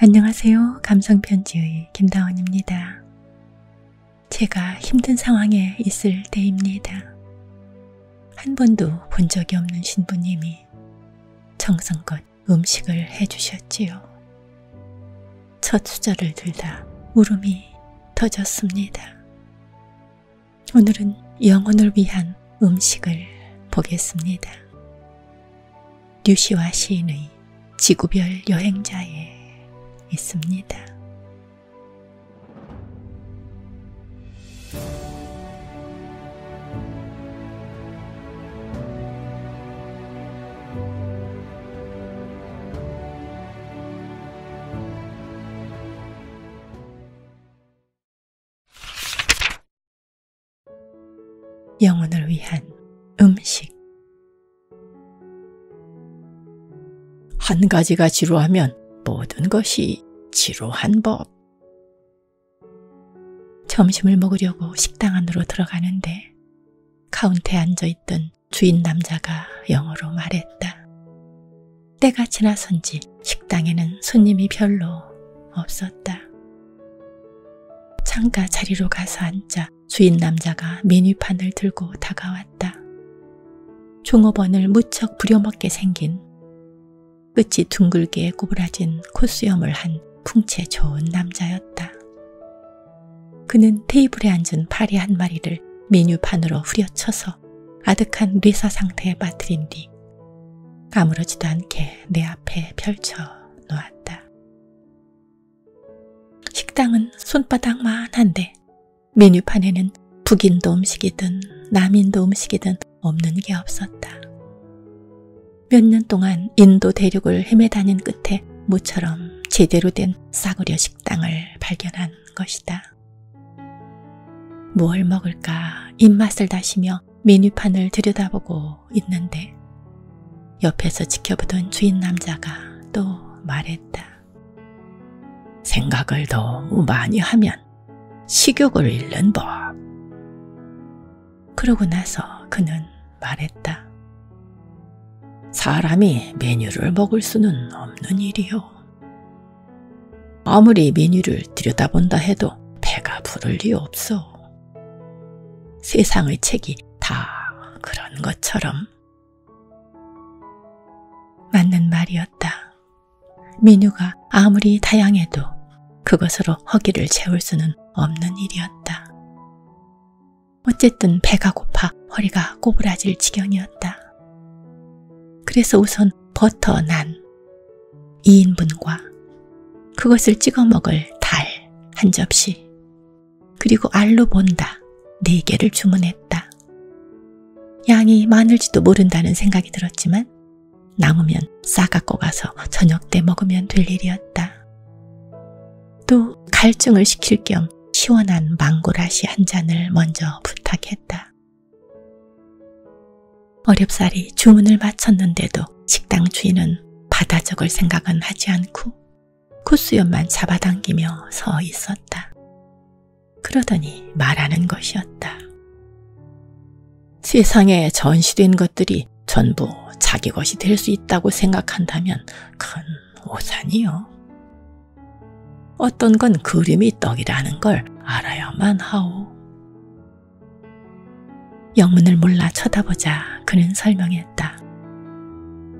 안녕하세요. 감성편지의 김다원입니다. 제가 힘든 상황에 있을 때입니다. 한 번도 본 적이 없는 신부님이 정성껏 음식을 해주셨지요. 첫 수저를 들다 울음이 터졌습니다. 오늘은 영혼을 위한 음식을 보겠습니다. 류시와 시인의 지구별 여행자에 있습니다. 영혼을 위한 음식. 한 가지가 지루하면 모든 것이 지루한 법. 점심을 먹으려고 식당 안으로 들어가는데 카운터에 앉아있던 주인 남자가 영어로 말했다. 때가 지나선지 식당에는 손님이 별로 없었다. 창가 자리로 가서 앉자 주인 남자가 메뉴판을 들고 다가왔다. 종업원을 무척 부려먹게 생긴 끝이 둥글게 꼬부라진 콧수염을 한 풍채 좋은 남자였다. 그는 테이블에 앉은 파리 한 마리를 메뉴판으로 후려쳐서 아득한 뇌사 상태에 빠뜨린 뒤 아무렇지도 않게 내 앞에 펼쳐 놓았다. 식당은 손바닥만한데 메뉴판에는 북인도 음식이든 남인도 음식이든 없는 게 없었다. 몇 년 동안 인도 대륙을 헤매다닌 끝에 모처럼 제대로 된 싸구려 식당을 발견한 것이다. 뭘 먹을까 입맛을 다시며 메뉴판을 들여다보고 있는데 옆에서 지켜보던 주인 남자가 또 말했다. 생각을 너무 많이 하면 식욕을 잃는 법. 그러고 나서 그는 말했다. 사람이 메뉴를 먹을 수는 없는 일이요. 아무리 메뉴를 들여다본다 해도 배가 부를 리 없어. 세상의 책이 다 그런 것처럼. 맞는 말이었다. 메뉴가 아무리 다양해도 그것으로 허기를 채울 수는 없는 일이었다. 어쨌든 배가 고파 허리가 꼬부라질 지경이었다. 그래서 우선 버터 난 2인분과 그것을 찍어 먹을 달 한 접시 그리고 알로 본다 4개를 주문했다. 양이 많을지도 모른다는 생각이 들었지만 남으면 싸 갖고 가서 저녁 때 먹으면 될 일이었다. 또 갈증을 식힐 겸 시원한 망고라시 한 잔을 먼저 부탁했다. 어렵사리 주문을 마쳤는데도 식당 주인은 받아 적을 생각은 하지 않고 콧수염만 잡아당기며 서 있었다. 그러더니 말하는 것이었다. 세상에 전시된 것들이 전부 자기 것이 될 수 있다고 생각한다면 큰 오산이요. 어떤 건 그림이 떡이라는 걸 알아야만 하오. 영문을 몰라 쳐다보자 그는 설명했다.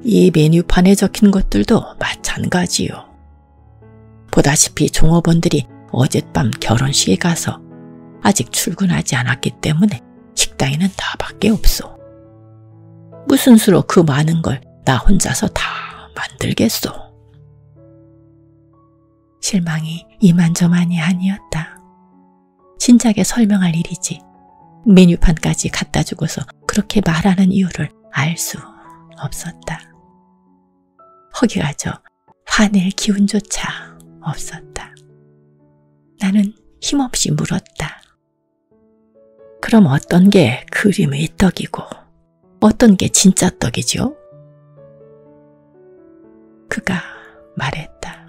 이 메뉴판에 적힌 것들도 마찬가지요. 보다시피 종업원들이 어젯밤 결혼식에 가서 아직 출근하지 않았기 때문에 식당에는 나밖에 없소. 무슨 수로 그 많은 걸 나 혼자서 다 만들겠소. 실망이 이만저만이 아니었다. 진작에 설명할 일이지 메뉴판까지 갖다 주고서 그렇게 말하는 이유를 알 수 없었다. 허기가 져 화낼 기운조차 없었다. 나는 힘없이 물었다. 그럼 어떤 게 그림의 떡이고 어떤 게 진짜 떡이죠? 그가 말했다.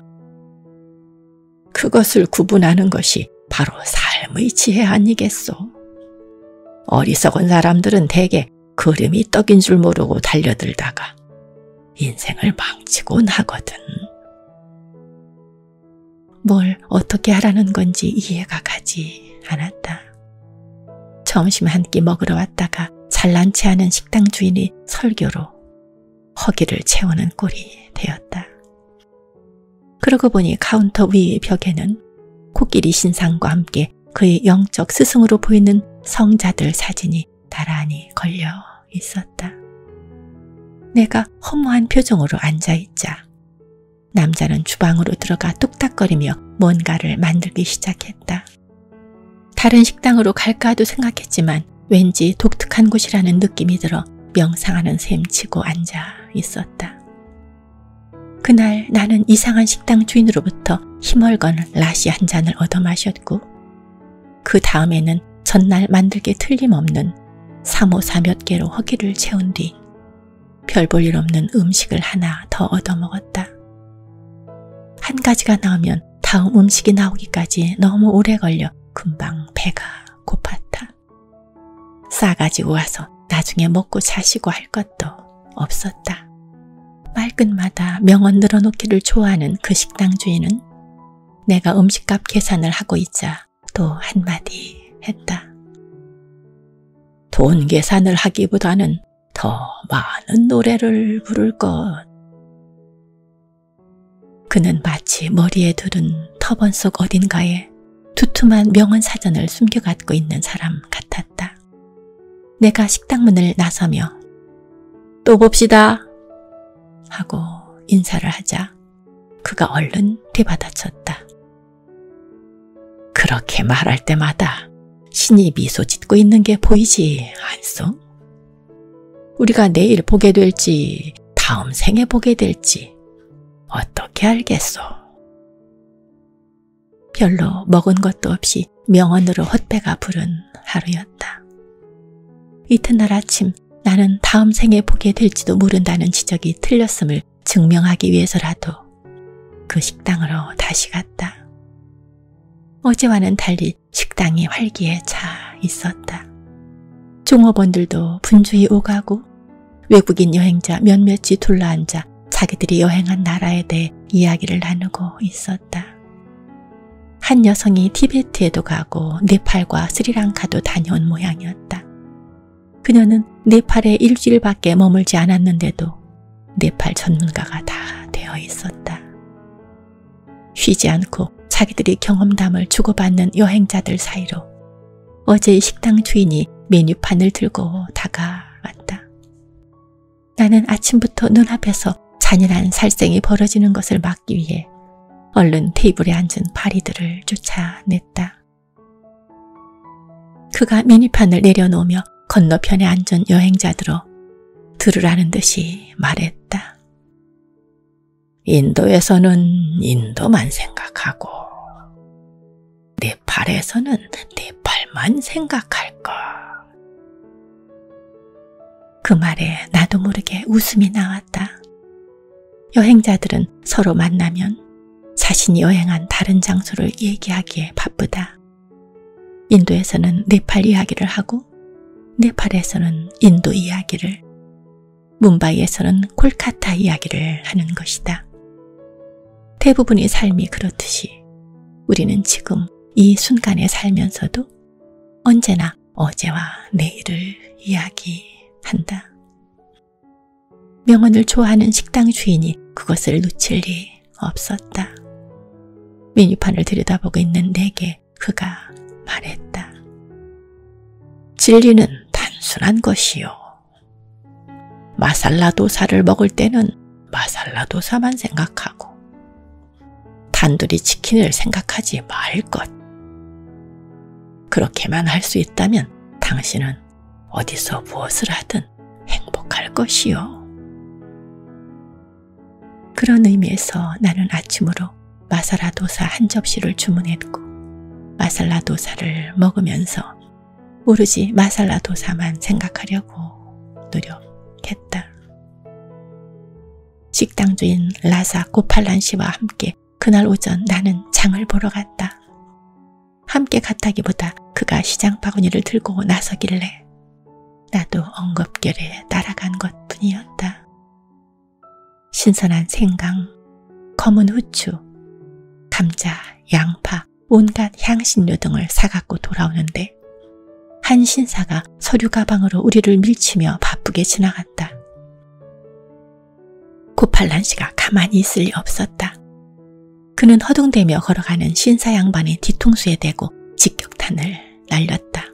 그것을 구분하는 것이 바로 삶의 지혜 아니겠소? 어리석은 사람들은 대개 그림이 떡인 줄 모르고 달려들다가 인생을 망치곤 하거든. 뭘 어떻게 하라는 건지 이해가 가지 않았다. 점심 한 끼 먹으러 왔다가 잘난치 않은 식당 주인이 설교로 허기를 채우는 꼴이 되었다. 그러고 보니 카운터 위 벽에는 코끼리 신상과 함께 그의 영적 스승으로 보이는 성자들 사진이 나란히 걸려 있었다. 내가 허무한 표정으로 앉아있자 남자는 주방으로 들어가 뚝딱거리며 뭔가를 만들기 시작했다. 다른 식당으로 갈까도 생각했지만 왠지 독특한 곳이라는 느낌이 들어 명상하는 셈 치고 앉아 있었다. 그날 나는 이상한 식당 주인으로부터 힘얼건 라시 한 잔을 얻어 마셨고 그 다음에는 전날 만들 게 틀림없는 사모사 몇 개로 허기를 채운 뒤 별 볼 일 없는 음식을 하나 더 얻어 먹었다. 한 가지가 나오면 다음 음식이 나오기까지 너무 오래 걸려 금방 배가 고팠다. 싸가지고 와서 나중에 먹고 자시고 할 것도 없었다. 말끝마다 명언 늘어놓기를 좋아하는 그 식당 주인은 내가 음식값 계산을 하고 있자 또 한마디 했다. 돈 계산을 하기보다는 더 많은 노래를 부를 것. 그는 마치 머리에 두른 터번 속 어딘가에 두툼한 명언 사전을 숨겨 갖고 있는 사람 같았다. 내가 식당 문을 나서며 또 봅시다 하고 인사를 하자 그가 얼른 되받아쳤다. 그렇게 말할 때마다 신이 미소 짓고 있는 게 보이지 않소? 우리가 내일 보게 될지 다음 생에 보게 될지 어떻게 알겠소? 별로 먹은 것도 없이 명언으로 헛배가 부른 하루였다. 이튿날 아침 나는 다음 생에 보게 될지도 모른다는 지적이 틀렸음을 증명하기 위해서라도 그 식당으로 다시 갔다. 어제와는 달리 식당이 활기에 차 있었다. 종업원들도 분주히 오가고 외국인 여행자 몇몇이 둘러앉아 자기들이 여행한 나라에 대해 이야기를 나누고 있었다. 한 여성이 티베트에도 가고 네팔과 스리랑카도 다녀온 모양이었다. 그녀는 네팔에 일주일밖에 머물지 않았는데도 네팔 전문가가 다 되어 있었다. 쉬지 않고 자기들이 경험담을 주고받는 여행자들 사이로 어제의 식당 주인이 메뉴판을 들고 다가왔다. 나는 아침부터 눈앞에서 잔인한 살생이 벌어지는 것을 막기 위해 얼른 테이블에 앉은 파리들을 쫓아냈다. 그가 메뉴판을 내려놓으며 건너편에 앉은 여행자들로 들으라는 듯이 말했다. 인도에서는 인도만 생각하고 네팔에서는 네팔만 생각할 것. 그 말에 나도 모르게 웃음이 나왔다. 여행자들은 서로 만나면 자신이 여행한 다른 장소를 얘기하기에 바쁘다. 인도에서는 네팔 이야기를 하고 네팔에서는 인도 이야기를, 뭄바이에서는 콜카타 이야기를 하는 것이다. 대부분의 삶이 그렇듯이 우리는 지금 이 순간에 살면서도 언제나 어제와 내일을 이야기한다. 명언을 좋아하는 식당 주인이 그것을 놓칠 리 없었다. 메뉴판을 들여다보고 있는 내게 그가 말했다. 진리는 단순한 것이요. 마살라 도사를 먹을 때는 마살라 도사만 생각하고 단두리 치킨을 생각하지 말 것. 그렇게만 할 수 있다면 당신은 어디서 무엇을 하든 행복할 것이요. 그런 의미에서 나는 아침으로 마살라 도사 한 접시를 주문했고 마살라 도사를 먹으면서 오로지 마살라 도사만 생각하려고 노력했다. 식당 주인 라사 고팔란 씨와 함께 그날 오전 나는 장을 보러 갔다. 함께 갔다기보다 그가 시장 바구니를 들고 나서길래 나도 엉겁결에 따라간 것뿐이었다. 신선한 생강, 검은 후추, 감자 양파, 온갖 향신료 등을 사갖고 돌아오는데 한 신사가 서류 가방으로 우리를 밀치며 바쁘게 지나갔다. 고팔란 씨가 가만히 있을 리 없었다. 그는 허둥대며 걸어가는 신사 양반의 뒤통수에 대고 직격탄을 날렸다.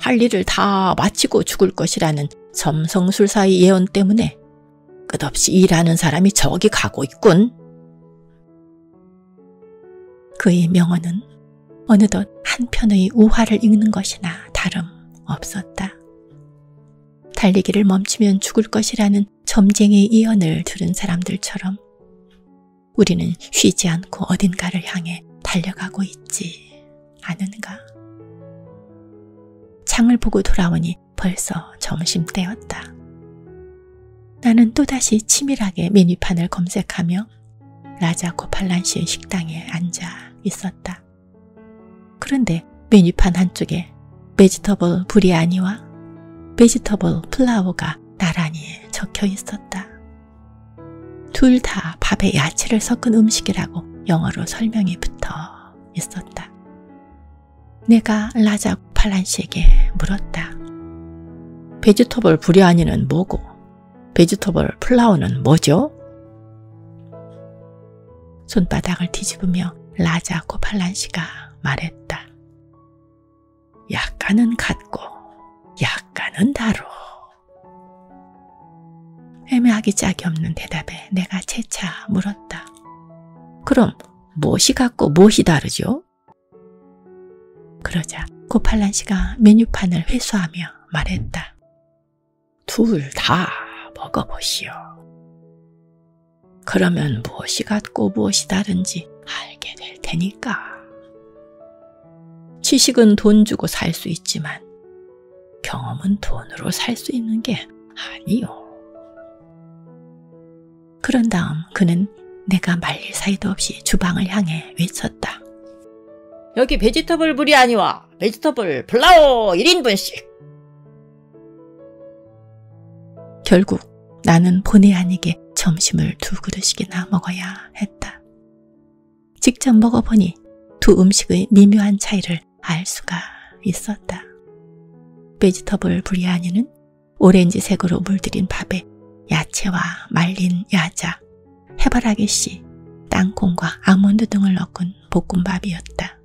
할 일을 다 마치고 죽을 것이라는 점성술사의 예언 때문에 끝없이 일하는 사람이 저기 가고 있군. 그의 명언은 어느덧 한편의 우화를 읽는 것이나 다름 없었다. 달리기를 멈추면 죽을 것이라는 점쟁이의 예언을 들은 사람들처럼 우리는 쉬지 않고 어딘가를 향해 달려가고 있지 않은가. 창을 보고 돌아오니 벌써 점심때였다. 나는 또다시 치밀하게 메뉴판을 검색하며 라자 고팔란 씨의 식당에 앉아 있었다. 그런데 메뉴판 한쪽에 베지터블 브리아니와 베지터블 플라워가 나란히 적혀 있었다. 둘 다 밥에 야채를 섞은 음식이라고 영어로 설명이 붙어 있었다. 내가 라자 고팔란 씨에게 물었다. 베지터블 브리아니는 뭐고 베지터블 플라워는 뭐죠? 손바닥을 뒤집으며 라자 고팔란 씨가 말했다. 약간은 같고 약간은 다르. 애매하기 짝이 없는 대답에 내가 재차 물었다. 그럼 무엇이 같고 무엇이 다르죠? 그러자 고팔란 씨가 메뉴판을 회수하며 말했다. 둘 다 먹어보시오. 그러면 무엇이 같고 무엇이 다른지 알게 될 테니까. 지식은 돈 주고 살 수 있지만 경험은 돈으로 살 수 있는 게 아니요. 그런 다음 그는 내가 말릴 사이도 없이 주방을 향해 외쳤다. 여기 베지터블 브리아니와 베지터블 플라워 1인분씩. 결국 나는 본의 아니게 점심을 2그릇씩이나 먹어야 했다. 직접 먹어보니 두 음식의 미묘한 차이를 알 수가 있었다. 베지터블 브리아니는 오렌지색으로 물들인 밥에 야채와 말린 야자, 해바라기씨, 땅콩과 아몬드 등을 넣은 볶음밥이었다.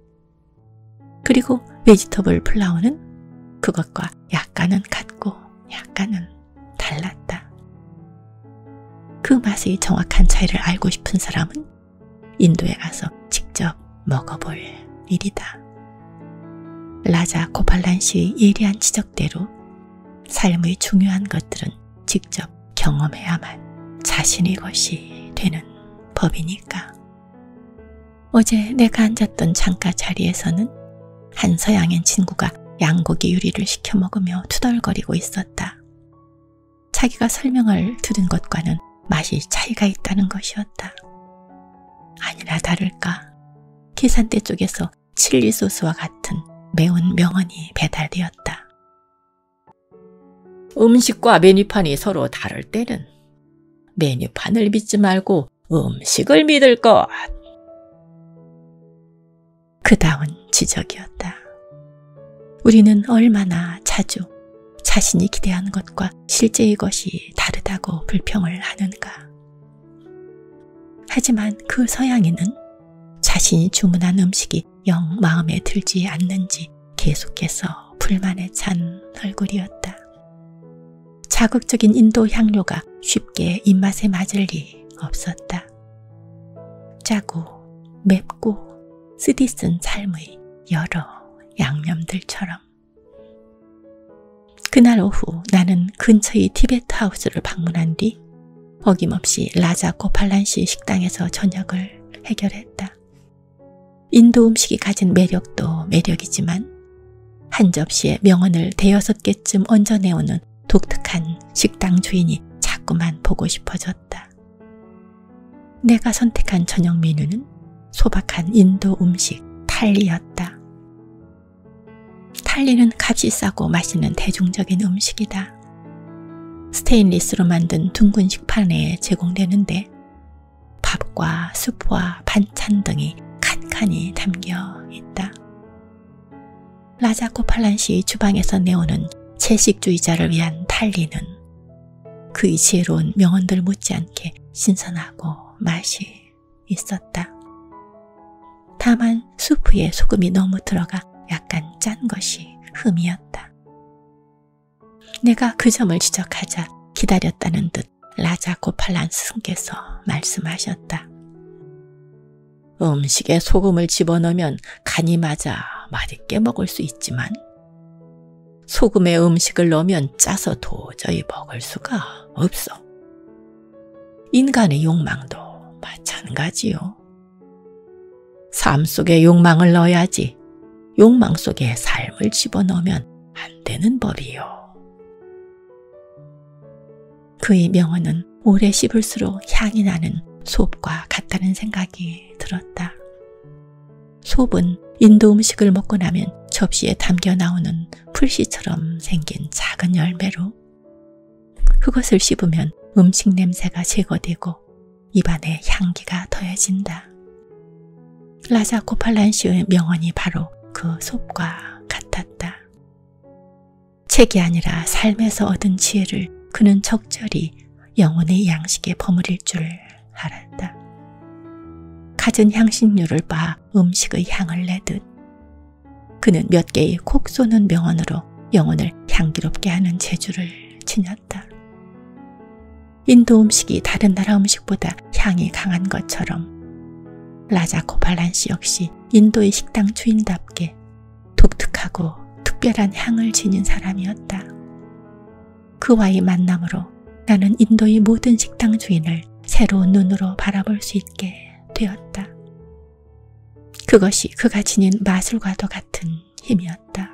그리고 베지터블 플라워는 그것과 약간은 같고 약간은 달랐다. 그 맛의 정확한 차이를 알고 싶은 사람은 인도에 가서 직접 먹어볼 일이다. 라자 고팔란 씨의 예리한 지적대로 삶의 중요한 것들은 직접 경험해야만 자신의 것이 되는 법이니까. 어제 내가 앉았던 창가 자리에서는 한 서양인 친구가 양고기 요리를 시켜 먹으며 투덜거리고 있었다. 자기가 설명을 들은 것과는 맛이 차이가 있다는 것이었다. 아니나 다를까 계산대 쪽에서 칠리 소스와 같은 매운 명언이 배달되었다. 음식과 메뉴판이 서로 다를 때는 메뉴판을 믿지 말고 음식을 믿을 것. 그다운 지적이었다. 우리는 얼마나 자주 자신이 기대한 것과 실제의 것이 다르다고 불평을 하는가. 하지만 그 서양인은 자신이 주문한 음식이 영 마음에 들지 않는지 계속해서 불만에 찬 얼굴이었다. 자극적인 인도 향료가 쉽게 입맛에 맞을 리 없었다. 짜고 맵고 쓰디쓴 삶의 여러 양념들처럼. 그날 오후 나는 근처의 티베트 하우스를 방문한 뒤 어김없이 라자 고팔란 씨 식당에서 저녁을 해결했다. 인도 음식이 가진 매력도 매력이지만 한 접시에 명언을 5-6개쯤 얹어내오는 독특한 식당 주인이 자꾸만 보고 싶어졌다. 내가 선택한 저녁 메뉴는 소박한 인도 음식 탈리였다. 탈리는 값이 싸고 맛있는 대중적인 음식이다. 스테인리스로 만든 둥근 식판에 제공되는데 밥과 수프와 반찬 등이 칸이 담겨 있다. 라자 고팔란시 주방에서 내오는 채식주의자를 위한 탈리는 그의 지혜로운 명언들 못지않게 신선하고 맛이 있었다. 다만 수프에 소금이 너무 들어가 약간 짠 것이 흠이었다. 내가 그 점을 지적하자 기다렸다는 듯 라자 고팔란 스승께서 말씀하셨다. 음식에 소금을 집어넣으면 간이 맞아 맛있게 먹을 수 있지만 소금에 음식을 넣으면 짜서 도저히 먹을 수가 없어. 인간의 욕망도 마찬가지요. 삶 속에 욕망을 넣어야지 욕망 속에 삶을 집어넣으면 안 되는 법이요. 그의 명언은 오래 씹을수록 향이 나는 솝과 같다는 생각이 들었다. 솝은 인도 음식을 먹고 나면 접시에 담겨 나오는 풀씨처럼 생긴 작은 열매로 그것을 씹으면 음식 냄새가 제거되고 입안에 향기가 더해진다. 라자 고팔란시의 명언이 바로 그 솝과 같았다. 책이 아니라 삶에서 얻은 지혜를 그는 적절히 영혼의 양식에 버무릴 줄 알았다. 갖은 향신료를 빻아 음식의 향을 내듯 그는 몇 개의 콕 쏘는 명언으로 영혼을 향기롭게 하는 재주를 지녔다. 인도 음식이 다른 나라 음식보다 향이 강한 것처럼 라자 고팔란시 역시 인도의 식당 주인답게 독특하고 특별한 향을 지닌 사람이었다. 그와의 만남으로 나는 인도의 모든 식당 주인을 새로운 눈으로 바라볼 수 있게 되었다. 그것이 그가 지닌 마술과도 같은 힘이었다.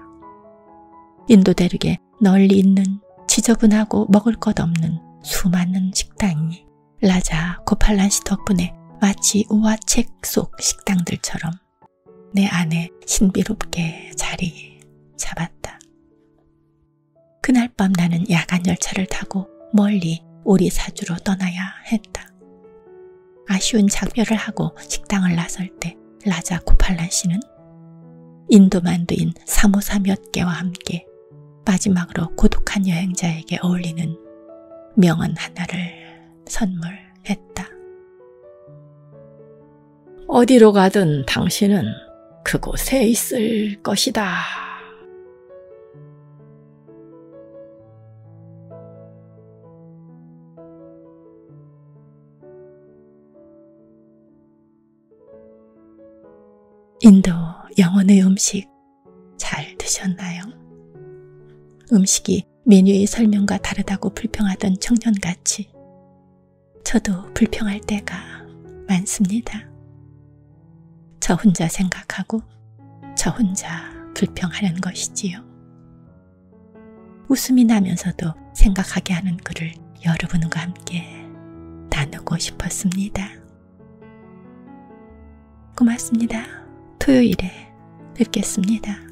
인도 대륙에 널리 있는 지저분하고 먹을 것 없는 수많은 식당이 라자 고팔란시 덕분에 마치 우화책 속 식당들처럼 내 안에 신비롭게 자리 잡았다. 그날 밤 나는 야간 열차를 타고 멀리 오리사주로 떠나야 했다. 아쉬운 작별을 하고 식당을 나설 때 라자 고팔란시는 인도 만두인 사모사 몇 개와 함께 마지막으로 고독한 여행자에게 어울리는 명언 하나를 선물했다. 어디로 가든 당신은 그곳에 있을 것이다. 인도 영혼의 음식 잘 드셨나요? 음식이 메뉴의 설명과 다르다고 불평하던 청년같이 저도 불평할 때가 많습니다. 저 혼자 생각하고 저 혼자 불평하는 것이지요. 웃음이 나면서도 생각하게 하는 글을 여러분과 함께 나누고 싶었습니다. 고맙습니다. 토요일에 뵙겠습니다.